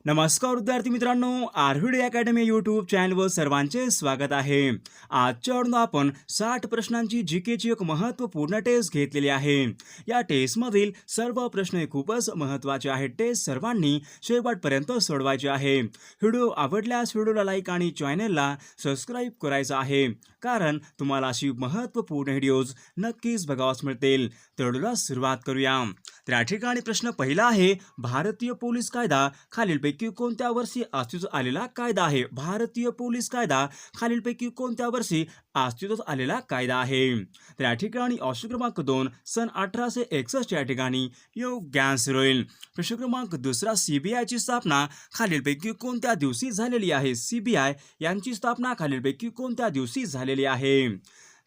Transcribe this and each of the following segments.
नमस्कार विद्यार्थी मित्रांनो, आर्व्हिड अकॅडमी यूट्यूब चॅनलवर सर्वांचे स्वागत आहे. आजच्या व्हिडिओत आपण 60 प्रश्नांची जीकेची एक महत्त्वपूर्ण टेस्ट घेतलेली आहे. या टेस्टमधील सर्व प्रश्न हे खूपच महत्त्वाचे आहेत. टेस्ट सर्वांनी शेवटपर्यंत सोडवायचे आहे. व्हिडिओ आवडल्यास व्हिडिओला लाईक आणि चॅनलला सबस्क्राईब करायचं आहे, कारण तुम्हाला अशी महत्त्वपूर्ण व्हिडिओज नक्कीच बघावास मिळतील. तर व्हिडिओला सुरुवात करूया. तर या ठिकाणी प्रश्न पहिला आहे, भारतीय पोलीस कायदा खालीलपैकी कोणत्या वर्षी अस्तित्वात आलेला कायदा आहे? भारतीय पोलीस कायदा खालीलपैकी कोणत्या वर्षी अस्तित्वात आलेला कायदा आहे? तर या ठिकाणी ऑप्शन क्रमांक 2 सन 1861 या ठिकाणी योग्य आन्सर होईल. प्रश्न क्रमांक दुसरा, सीबीआयची स्थापना खालीलपैकी कोणत्या दिवशी झालेली आहे? सीबीआय यांची स्थापना खालीलपैकी कोणत्या दिवशी झालेली आहे?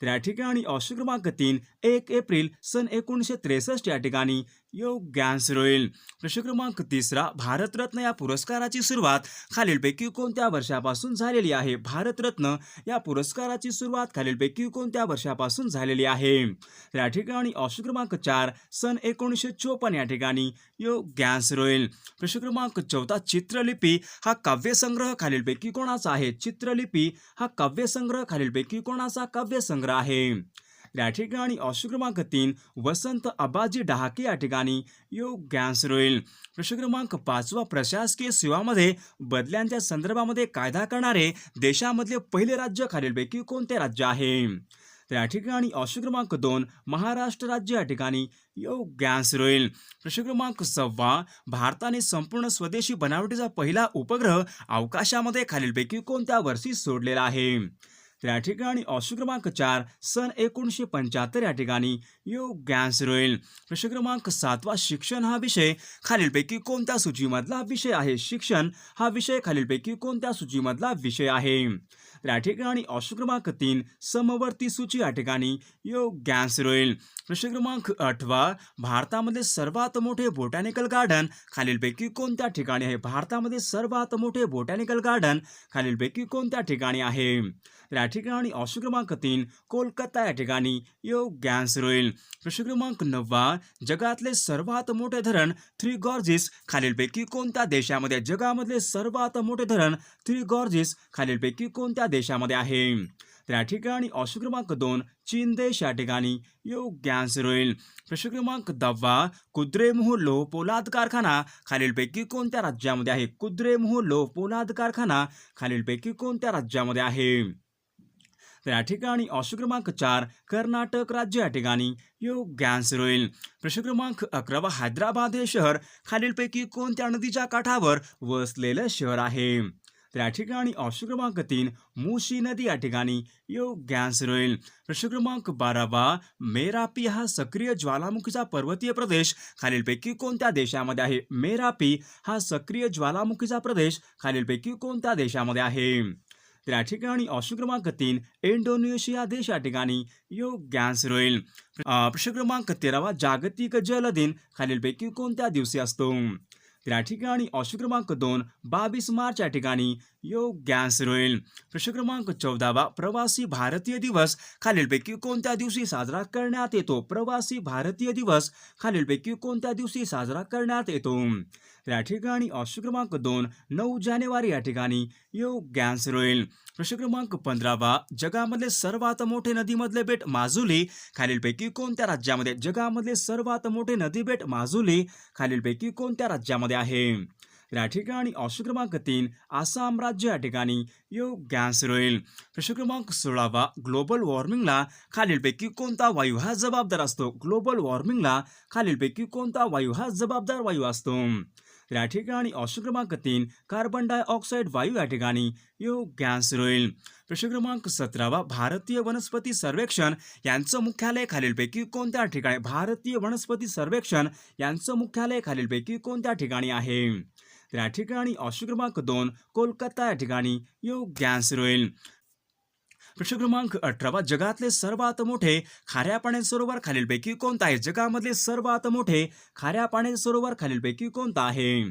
तर या ठिकाणी ऑप्शन क्रमांक 3 1 एप्रिल सन 1963 या ठिकाणी योग्य आन्सर होईल. प्रश्न क्रमांक तिसरा, भारतरत्न या पुरस्काराची सुरुवात खालीलपैकी कोणत्या वर्षापासून झालेली आहे? भारतरत्न या पुरस्काराची सुरुवात खालीलपैकी कोणत्या वर्षापासून झालेली आहे? तर या ठिकाणी ऑप्शन क्रमांक 4 सन 1954 या ठिकाणी योग्य आन्सर होईल. प्रश्न क्रमांक 14, चित्रलिपी हा काव्यसंग्रह खालीलपैकी कोणाचा आहे? चित्रलिपी हा काव्यसंग्रह खालीलपैकी कोणाचा काव्यसंग्रह आहे? या ठिकाणी ऑप्शन क्रमांक 3 वसंत आबाजी डहाके या ठिकाणी योग्य आन्सर होईल. प्रश्न क्रमांक 5, प्रशासकीय सेवामध्ये बदल्यांच्या संदर्भामध्ये कायदा करणारे देशामधले पहिले राज्य खालीलपैकी कोणते राज्य आहे? तर या ठिकाणी ऑप्शन क्रमांक 2 महाराष्ट्र राज्य या ठिकाणी योग्य आन्सर होईल. प्रश्न क्रमांक 6, भारताने संपूर्ण स्वदेशी बनावटीचा पहिला उपग्रह अवकाशामध्ये खालीलपैकी कोणत्या वर्षी सोडलेला आहे? तर या ठिकाणी ऑप्शन क्रमांक 4 सन 1975 या ठिकाणी योग्य आन्सर होईल. प्रश्न क्रमांक 7, शिक्षण हा विषय खालीलपैकी कोणत्या सूचीमधला विषय आहे? शिक्षण हा विषय खालीलपैकी कोणत्या सूचीमधला विषय आहे? तर या ठिकाणी ऑप्शन क्रमांक 3 समवर्ती सूची या ठिकाणी योग्य आन्सर होईल. प्रश्न क्रमांक 8, भारतामध्ये सर्वात मोठे बोटॅनिकल गार्डन खालीलपैकी कोणत्या ठिकाणी आहे? भारतामध्ये सर्वात मोठे बोटॅनिकल गार्डन खालीलपैकी कोणत्या ठिकाणी आहे? तर या ठिकाणी ऑप्शन क्रमांक 3 कोलकाता या ठिकाणी योग्य आन्सर होईल. प्रश्न क्रमांक 9, जगातले सर्वात मोठे धरण थ्री गॉर्जेस खालीलपैकी कोणत्या देशामध्ये? जगामधले सर्वात मोठे धरण थ्री गॉर्जेस खालीलपैकी कोणत्या देशामध्ये आहे? तर या ठिकाणी ऑप्शन क्रमांक 2 चीन देश या ठिकाणी योग्य आन्सर होईल. प्रश्न क्रमांक 10, कुद्रेमुह लोह पोलाद कारखाना खालीलपैकी कोणत्या राज्यामध्ये आहे? कुद्रेमुह लोह पोलाद कारखाना खालीलपैकी कोणत्या राज्यामध्ये आहे? तर या ठिकाणी ऑप्शन क्रमांक 4 कर्नाटक राज्य या ठिकाणी योग्य आन्सर होईल. प्रश्न क्रमांक 11, हैदराबाद हे शहर खालीलपैकी कोणत्या नदीच्या काठावर वसलेलं शहर आहे? तर या ठिकाणी ऑप्शन क्रमांक 3 मुशी नदी या ठिकाणी योग्य आन्सर होईल. प्रश्न क्रमांक 12, मेरापी हा सक्रिय ज्वालामुखीचा पर्वतीय प्रदेश खालीलपैकी कोणत्या देशामध्ये आहे? मेरापी हा सक्रिय ज्वालामुखीचा प्रदेश खालीलपैकी कोणत्या देशामध्ये आहे? तर या ठिकाणी ऑप्शन क्रमांक 3 इंडोनेशिया देश या ठिकाणी योग्य आन्सर होईल. प्रश्न क्रमांक 13, जागतिक जल दिन खालीलपैकी कोणत्या दिवशी असतो? तर या ठिकाणी ऑप्शन क्रमांक 2 22 मार्च या ठिकाणी योग्य आन्सर होईल. प्रश्न क्रमांक 14, प्रवासी भारतीय दिवस खालीलपैकी कोणत्या दिवशी साजरा करण्यात येतो? प्रवासी भारतीय दिवस खालीलपैकी कोणत्या दिवशी साजरा करण्यात येतो? तर या ठिकाणी ऑप्शन क्रमांक 2 9 जानेवारी या ठिकाणी योग्य आन्सर होईल. प्रश्न क्रमांक 15, जगामधले सर्वात मोठे नदीमधले बेट माजुली खालीलपैकी कोणत्या राज्यामध्ये? जगामधले सर्वात मोठे नदी बेट माजुली खालीलपैकी कोणत्या राज्यामध्ये आहे? तर या ठिकाणी ऑप्शन क्रमांक 3 आसाम राज्य या ठिकाणी योग्य आन्सर होईल. प्रश्न क्रमांक 16, ग्लोबल वॉर्मिंगला खालीलपैकी कोणता वायू हा जबाबदार असतो? ग्लोबल वॉर्मिंगला खालीलपैकी कोणता वायू हा जबाबदार वायू असतो? तर या ठिकाणी ऑप्शन क्रमांक 3 कार्बन डायऑक्साईड वायू या ठिकाणी योग्य आन्सर होईल. प्रश्न क्रमांक 17, भारतीय वनस्पती सर्वेक्षण यांचं मुख्यालय खालीलपैकी कोणत्या ठिकाणी? भारतीय वनस्पती सर्वेक्षण यांचं मुख्यालय खालीलपैकी कोणत्या ठिकाणी आहे? तर या ठिकाणी ऑप्शन क्रमांक 2 कोलकाता या ठिकाणी योग्य आन्सर होईल. प्रश्न क्रमांक 18, जगातले सर्वात मोठे खाऱ्या पाण्याचे सरोवर खालीलपैकी कोणतं आहे? जगामधले सर्वात मोठे खाऱ्या पाण्याचे सरोवर खालीलपैकी कोणतं आहे?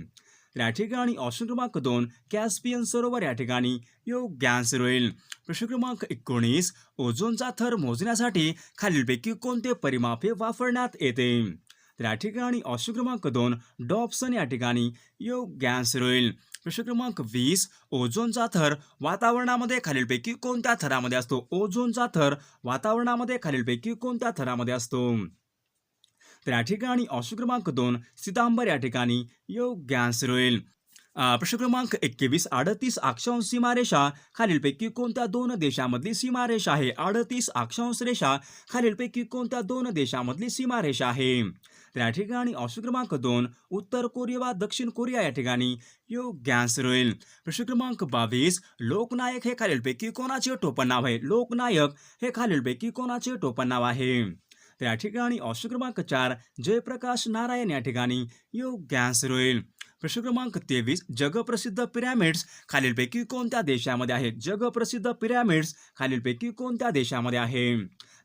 तर या ठिकाणी ऑप्शन क्रमांक 2 कॅस्पियन सरोवर या ठिकाणी योग्य आन्सर होईल. प्रश्न क्रमांक 19, ओझोनचा थर मोजण्यासाठी खालीलपैकी कोणते परिमाप वापरण्यात येते? तर या ठिकाणी ऑप्शन क्रमांक 2 डॉप्सन या ठिकाणी योग्य आन्सर होईल. प्रश्न क्रमांक 20 ओझोनचा थर वातावरणामध्ये खालीलपैकी कोणत्या थरामध्ये असतो? ओझोनचा थर वातावरणामध्ये खालीलपैकी कोणत्या थरामध्ये असतो? तर या ठिकाणी ऑप्शन क्रमांक 2 सितांबर या ठिकाणी योग्य आन्सर होईल. प्रश्न क्रमांक 21 38 अक्षांश सीमारेषा खालीलपैकी कोणत्या दोन देशामधली सीमारेषा आहे? 38 अक्षांश रेषा खालीलपैकी कोणत्या दोन देशामधली सीमारेषा आहे? तर या ठिकाणी ऑप्शन क्रमांक 2 उत्तर कोरिया व दक्षिण कोरिया या ठिकाणी योग्य आन्सर होईल. प्रश्न क्रमांक 22 लोकनायक हे खालीलपैकी कोणाचे टोपण नाव आहे? लोकनायक हे खालीलपैकी कोणाचे टोपण नाव आहे? तर या ठिकाणी ऑप्शन क्रमांक 4 जयप्रकाश नारायण या ठिकाणी योग्य आन्सर होईल. प्रश्न क्रमांक 23 जगप्रसिद्ध पिरॅमिड्स खालीलपैकी कोणत्या देशामध्ये आहेत? जगप्रसिद्ध पिरॅमिड्स खालीलपैकी कोणत्या देशामध्ये आहे?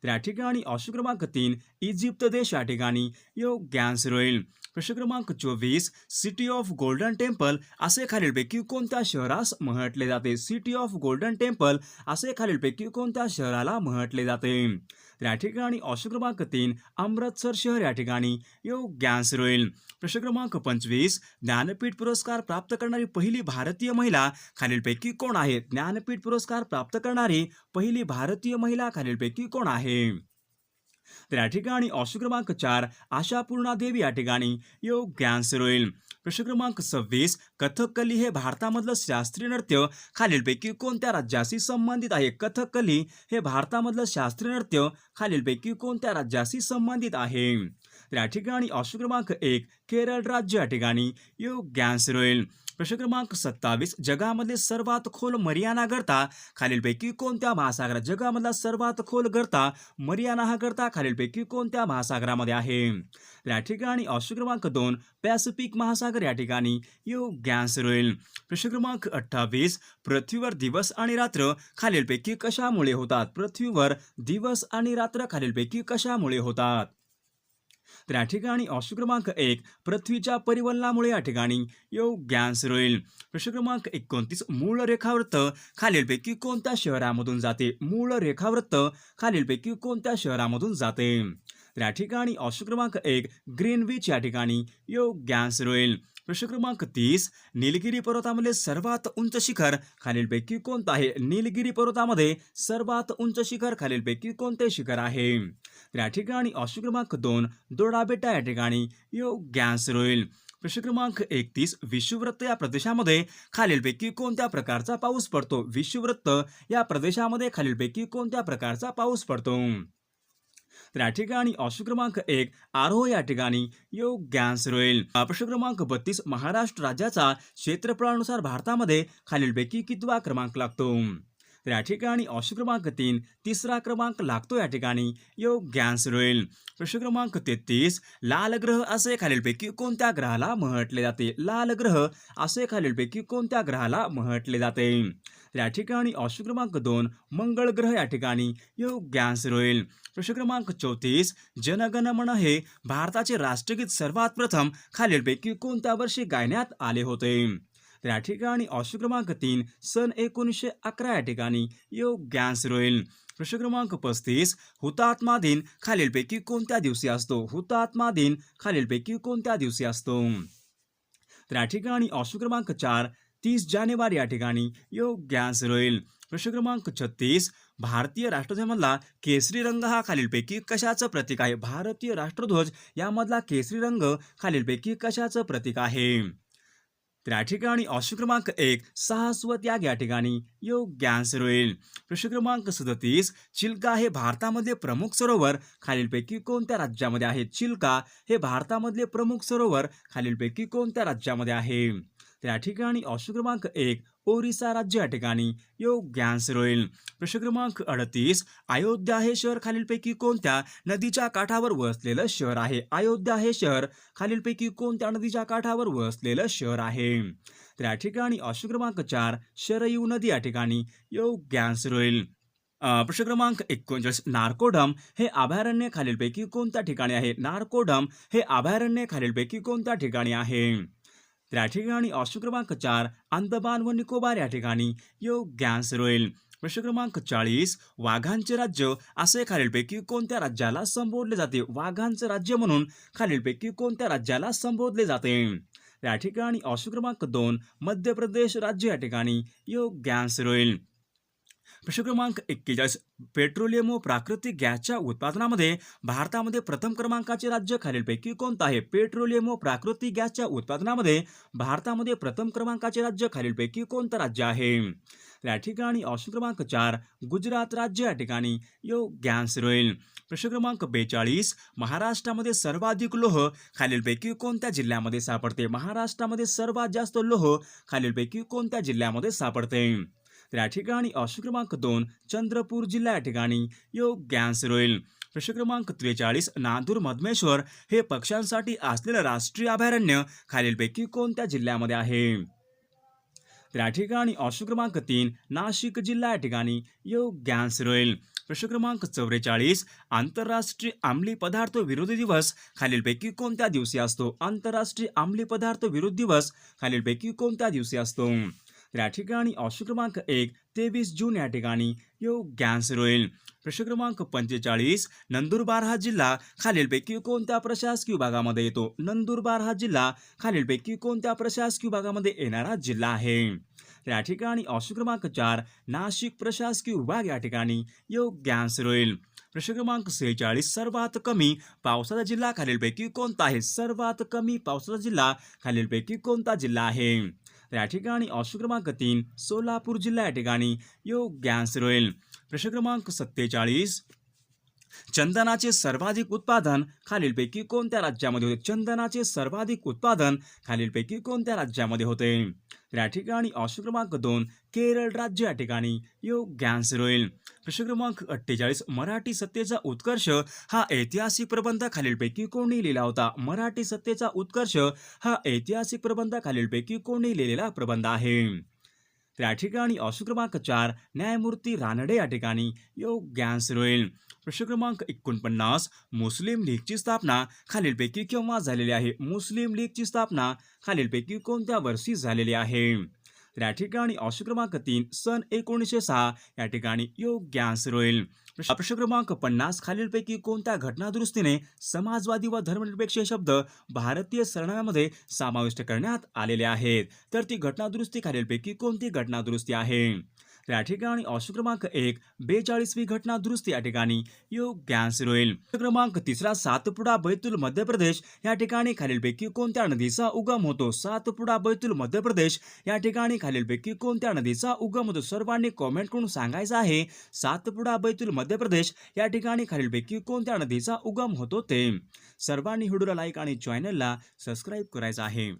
तर या ठिकाणी ऑप्शन क्रमांक 3 इजिप्त देश या ठिकाणी योग्य आन्सर होईल. प्रश्न क्रमांक 24 सिटी ऑफ गोल्डन टेम्पल असे खालीलपैकी कोणत्या शहरास म्हटले जाते? सिटी ऑफ गोल्डन टेम्पल असे खालीलपैकी कोणत्या शहराला म्हटले जाते? तर या ठिकाणी ऑप्शन क्रमांक 3 अमृतसर शहर या ठिकाणी योग्य आन्सर होईल. प्रश्न क्रमांक 25 ज्ञानपीठ पुरस्कार प्राप्त करणारी पहिली भारतीय महिला खालीलपैकी कोण आहे? ज्ञानपीठ पुरस्कार प्राप्त करणारी पहिली भारतीय महिला खालीलपैकी कोण आहे? तर या ठिकाणी ऑप्शन क्रमांक 4 आशापूर्णा देवी या ठिकाणी योग्य आन्सर होईल. प्रश्न क्रमांक 26 कथकली हे भारतामधलं शास्त्रीय नृत्य खालीलपैकी कोणत्या राज्याशी संबंधित आहे? कथकली हे भारतामधलं शास्त्रीय नृत्य खालीलपैकी कोणत्या राज्याशी संबंधित आहे? तर या ठिकाणी ऑप्शन क्रमांक 1 केरळ राज्य या ठिकाणी योग्य आन्सर होईल. प्रश्न क्रमांक 27 जगामधले सर्वात खोल मरियाना गर्ता खालीलपैकी कोणत्या महासागरात? जगामधला सर्वात खोल गर्ता मरियाना हा गर्ता खालीलपैकी कोणत्या महासागरामध्ये आहे? तर या ठिकाणी ऑप्शन क्रमांक 2 पॅसिफिक महासागर या ठिकाणी योग्य आन्सर होईल. प्रश्न क्रमांक 28 पृथ्वीवर दिवस आणि रात्र खालीलपैकी कशामुळे होतात? पृथ्वीवर दिवस आणि रात्र खालीलपैकी कशामुळे होतात? तर या ठिकाणी ऑप्शन क्रमांक 1 पृथ्वीच्या परिवलनामुळे या ठिकाणी योग्य आन्सर होईल. प्रश्न क्रमांक 29 मूळ रेखावृत्त खालीलपैकी कोणत्या शहरामधून जाते? मूळ रेखावृत्त खालीलपैकी कोणत्या शहरामधून जाते? तर या ठिकाणी ऑप्शन क्रमांक 1 ग्रीनविच या ठिकाणी योग्य आन्सर होईल. प्रश्न क्रमांक 30 निलगिरी पर्वतामध्ये सर्वात उंच शिखर खालीलपैकी कोणतं आहे? निलगिरी पर्वतामध्ये सर्वात उंच शिखर खालीलपैकी कोणते शिखर आहे? तर या ठिकाणी ऑप्शन क्रमांक 2 दोडा बेटा या ठिकाणी योग्य आन्सर होईल. प्रश्न क्रमांक 31 विषुववृत्त या प्रदेशामध्ये खालीलपैकी कोणत्या प्रकारचा पाऊस पडतो? विषुववृत्त या प्रदेशामध्ये खालीलपैकी कोणत्या प्रकारचा पाऊस पडतो? तर या ठिकाणी ऑप्शन क्रमांक 1 आरोह या ठिकाणी योग्य आन्सर होईल. प्रश्न क्रमांक 32 महाराष्ट्र राज्याचा क्षेत्रफळानुसार भारतामध्ये खालीलपैकी कितवा क्रमांक लागतो? तर या ठिकाणी ऑप्शन क्रमांक 3 तिसरा क्रमांक लागतो या ठिकाणी योग्य आन्सर होईल. प्रश्न क्रमांक 33 लाल ग्रह असे खालीलपैकी कोणत्या ग्रहाला म्हटले जाते? लाल ग्रह असे खालीलपैकी कोणत्या ग्रहाला म्हटले जाते? तर या ठिकाणी ऑप्शन क्रमांक 2 मंगळ ग्रह या ठिकाणी योग्य आन्सर होईल. प्रश्न क्रमांक 34 जनगण मन हे भारताचे राष्ट्रगीत सर्वात प्रथम खालीलपैकी कोणत्या वर्षी गायण्यात आले होते? तर या ठिकाणी ऑप्शन क्रमांक 3 सन 1911 या ठिकाणी योग्य आन्सर होईल. प्रश्न क्रमांक 35 हुतात्मा दिन खालीलपैकी कोणत्या दिवशी असतो? हुतात्मा दिन खालीलपैकी कोणत्या दिवशी असतो? तर या ठिकाणी ऑप्शन क्रमांक 4 30 जानेवारी या ठिकाणी योग्य आन्सर होईल. प्रश्न क्रमांक 36 भारतीय राष्ट्रध्वजामधला केसरी रंग हा खालीलपैकी कशाचं प्रतीक आहे? भारतीय राष्ट्रध्वज यामधला केसरी रंग खालीलपैकी कशाचं प्रतीक आहे? तर या ठिकाणी ऑप्शन क्रमांक 1 साहसवत याग या ठिकाणी योग्य आन्सर होईल. प्रश्न क्रमांक 37 चिल्का हे भारतामधले प्रमुख सरोवर खालीलपैकी कोणत्या राज्यामध्ये आहे? चिल्का हे भारतामधले प्रमुख सरोवर खालीलपैकी कोणत्या राज्यामध्ये आहे? तर या ठिकाणी ऑप्शन क्रमांक 1 ओरिसा राज्य या ठिकाणी योग्य आन्सर होईल. प्रश्न क्रमांक 38 अयोध्या हे शहर खालीलपैकी कोणत्या नदीच्या काठावर वसलेलं शहर आहे? अयोध्या हे शहर खालीलपैकी कोणत्या नदीच्या काठावर वसलेलं शहर आहे? तर या ठिकाणी ऑप्शन क्रमांक 4 शरयू नदी या ठिकाणी योग्य आन्सर होईल. प्रश्न क्रमांक 39 नारकोडम हे अभयारण्य खालीलपैकी कोणत्या ठिकाणी आहे? नारकोडम हे अभयारण्य खालीलपैकी कोणत्या ठिकाणी आहे? तर या ठिकाणी ऑप्शन क्रमांक 4 अंदमान व निकोबार या ठिकाणी योग्य आन्सर होईल. प्रश्न क्रमांक 40, वाघांचे राज्य असे खालीलपैकी कोणत्या राज्याला संबोधले जाते? वाघांचे राज्य म्हणून खालीलपैकी कोणत्या राज्याला संबोधले जाते? या ठिकाणी ऑप्शन क्रमांक 2, मध्य प्रदेश राज्य या ठिकाणी योग्य आन्सर होईल. प्रश्न क्रमांक 41, पेट्रोलियम व प्राकृतिक गॅसच्या उत्पादनामध्ये भारतामध्ये प्रथम क्रमांकाचे राज्य खालीलपैकी कोणतं आहे? पेट्रोलियम व प्राकृतिक गॅसच्या उत्पादनामध्ये भारतामध्ये प्रथम क्रमांकाचे राज्य खालीलपैकी कोणतं राज्य आहे? या ठिकाणी ऑप्शन क्रमांक 4, गुजरात राज्य या ठिकाणी योग्य आन्सर होईल. प्रश्न क्रमांक 42, महाराष्ट्रामध्ये सर्वाधिक लोह खालीलपैकी कोणत्या जिल्ह्यामध्ये सापडते? महाराष्ट्रामध्ये सर्वात जास्त लोह खालीलपैकी कोणत्या जिल्ह्यामध्ये सापडते? तर या ठिकाणी ऑप्शन क्रमांक 2, चंद्रपूर जिल्हा या ठिकाणी योग्य आन्सर होईल. प्रश्न क्रमांक 43, नांदूर मधमेश्वर हे पक्ष्यांसाठी असलेलं राष्ट्रीय अभयारण्य खालीलपैकी कोणत्या जिल्ह्यामध्ये आहे? तर या ठिकाणी ऑप्शन क्रमांक 3, नाशिक जिल्हा या ठिकाणी योग्य आन्सर होईल. प्रश्न क्रमांक 44, आंतरराष्ट्रीय अंमली पदार्थ विरोधी दिवस खालीलपैकी कोणत्या दिवशी असतो? आंतरराष्ट्रीय अंमली पदार्थ विरोधी दिवस खालीलपैकी कोणत्या दिवशी असतो? तर या ठिकाणी ऑप्शन क्रमांक 1, 23 जून या ठिकाणी योग्य आन्सर होईल. प्रश्न क्रमांक 45, नंदुरबार हा जिल्हा खालीलपैकी कोणत्या प्रशासकीय विभागामध्ये येतो? नंदुरबार हा जिल्हा खालीलपैकी कोणत्या प्रशासकीय विभागामध्ये येणारा जिल्हा आहे? तर या ठिकाणी ऑप्शन क्रमांक 4, नाशिक प्रशासकीय विभाग या ठिकाणी योग्य आन्सर होईल. प्रश्न क्रमांक 46, सर्वात कमी पावसाचा जिल्हा खालीलपैकी कोणता आहे? सर्वात कमी पावसाचा जिल्हा खालीलपैकी कोणता जिल्हा आहे? तर या ठिकाणी ऑप्शन क्रमांक 3, सोलापूर जिल्हा या ठिकाणी योग्य आन्सर होईल. प्रश्न क्रमांक 47, चंदनाचे सर्वाधिक उत्पादन खालीलपैकी कोणत्या राज्यामध्ये होते? चंदनाचे सर्वाधिक उत्पादन खालीलपैकी कोणत्या राज्यामध्ये होते? तर या ठिकाणी ऑप्शन क्रमांक 2, केरळ राज्य या ठिकाणी योग्य आन्सर होईल. प्रश्न क्रमांक 48, मराठी सत्तेचा उत्कर्ष हा ऐतिहासिक प्रबंध खालीलपैकी कोणी लिहिला होता? मराठी सत्तेचा उत्कर्ष हा ऐतिहासिक प्रबंध खालीलपैकी कोणी लिहिलेला प्रबंध आहे? तर या ठिकाणी ऑप्शन क्रमांक 4, न्यायमूर्ती रानडे या ठिकाणी योग्य आन्सर होईल. प्रश्न क्रमांक 49, मुस्लिम लीगची स्थापना खालीलपैकी केव्हा झालेली आहे? मुस्लिम लीगची स्थापना खालीलपैकी कोणत्या वर्षी झालेली आहे? तर या ठिकाणी ऑप्शन क्रमांक 3, सन 1906 या ठिकाणी योग्य आन्सर होईल. प्रश्न क्रमांक 50, खालीलपैकी कोणत्या घटनादुरुस्तीने समाजवादी व धर्मनिरपेक्ष हे शब्द भारतीय सरनाम्यामध्ये समाविष्ट करण्यात आलेले आहेत? तर ती घटनादुरुस्ती खालीलपैकी कोणती घटनादुरुस्ती आहे? तर या ठिकाणी ऑप्शन क्रमांक 1, 42वी घटनादुरुस्ती या ठिकाणी योग्य आन्सर होईल. क्रमांक 3, सातपुडा बैतूल मध्य प्रदेश या ठिकाणी खालीलपैकी कोणत्या नदीचा उगम होतो? सातपुडा बैतूल मध्य प्रदेश या ठिकाणी खालीलपैकी कोणत्या नदीचा उगम होतो? सर्वांनी कॉमेंट करून सांगायचं आहे सातपुडा बैतूल मध्य प्रदेश या ठिकाणी खालीलपैकी कोणत्या नदीचा उगम होतो ते. सर्वांनी व्हिडिओला लाईक आणि चॅनलला सबस्क्राईब करायचं आहे.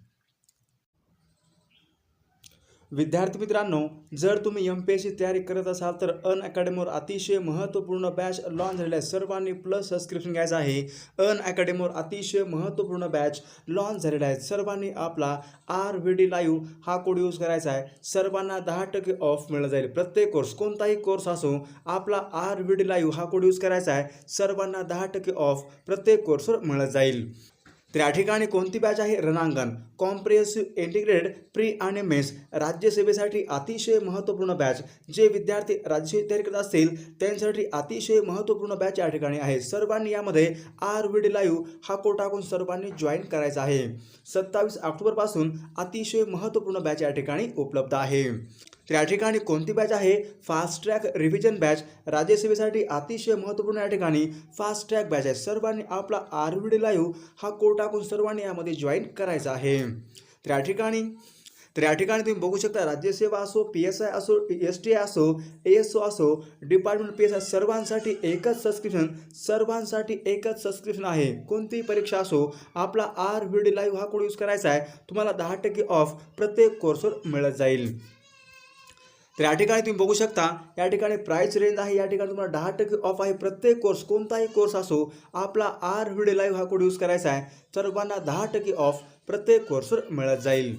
विद्यार्थी मित्रांनो, जर तुम्ही MPSC तयारी करत असाल तर अनअकॅडमीवर अतिशय महत्त्वपूर्ण बॅच लॉन्च झालेला आहे. सर्वांनी प्लस सबस्क्रिप्शन घ्यायचं आहे. अनअकॅडमीवर अतिशय महत्त्वपूर्ण बॅच लॉन्च झालेला आहे. सर्वांनी आपला RVD लाईव्ह हा कोड यूज करायचा आहे. सर्वांना 10% ऑफ मिळत जाईल. प्रत्येक कोर्स, कोणताही कोर्स असो, आपला RVD लाईव्ह हा कोड यूज करायचा आहे. सर्वांना 10% ऑफ प्रत्येक कोर्सवर मिळत जाईल. तर या ठिकाणी कोणती बॅच आहे? रणांगण कॉम्प्रिहेन्सिव्ह इंटिग्रेटेड प्री आणि मेन्स राज्यसेवेसाठी अतिशय महत्त्वपूर्ण बॅच. जे विद्यार्थी राज्यसेवेची तयारी करत असतील त्यांच्यासाठी अतिशय महत्त्वपूर्ण बॅच या ठिकाणी आहे. सर्वांनी यामध्ये RVD लाईव्ह हा कोड टाकून सर्वांनी जॉईन करायचा आहे. 27 ऑक्टोबरपासून अतिशय महत्त्वपूर्ण बॅच या ठिकाणी उपलब्ध आहे. तर या ठिकाणी कोणती बॅच आहे? Fast track revision batch. राज्यसेवेसाठी अतिशय महत्त्वपूर्ण या ठिकाणी फास्ट ट्रॅक बॅच आहे. सर्वांनी आपला RVD लाईव्ह हा कोड टाकून सर्वांनी यामध्ये जॉईन करायचा आहे. तर या ठिकाणी तुम्ही बघू शकता, राज्यसेवा असो, PSI असो, STI असो, ASO असो, डिपार्टमेंट PSI सर्वांसाठी एकच सबस्क्रिप्शन आहे. कोणतीही परीक्षा असो, आपला RVD लाईव्ह हा कोड यूज करायचा आहे. तुम्हाला 10% ऑफ प्रत्येक कोर्सवर मिळत जाईल. तर या ठिकाणी तुम्ही बघू शकता, या ठिकाणी प्राइस रेंज आहे. या ठिकाणी तुम्हाला 10% ऑफ आहे. प्रत्येक कोर्स, कोणताही कोर्स असो, आपला RVD लाईव्ह हा कोड यूज करायचा आहे. सर्वांना 10% ऑफ प्रत्येक कोर्सवर मिळत जाईल.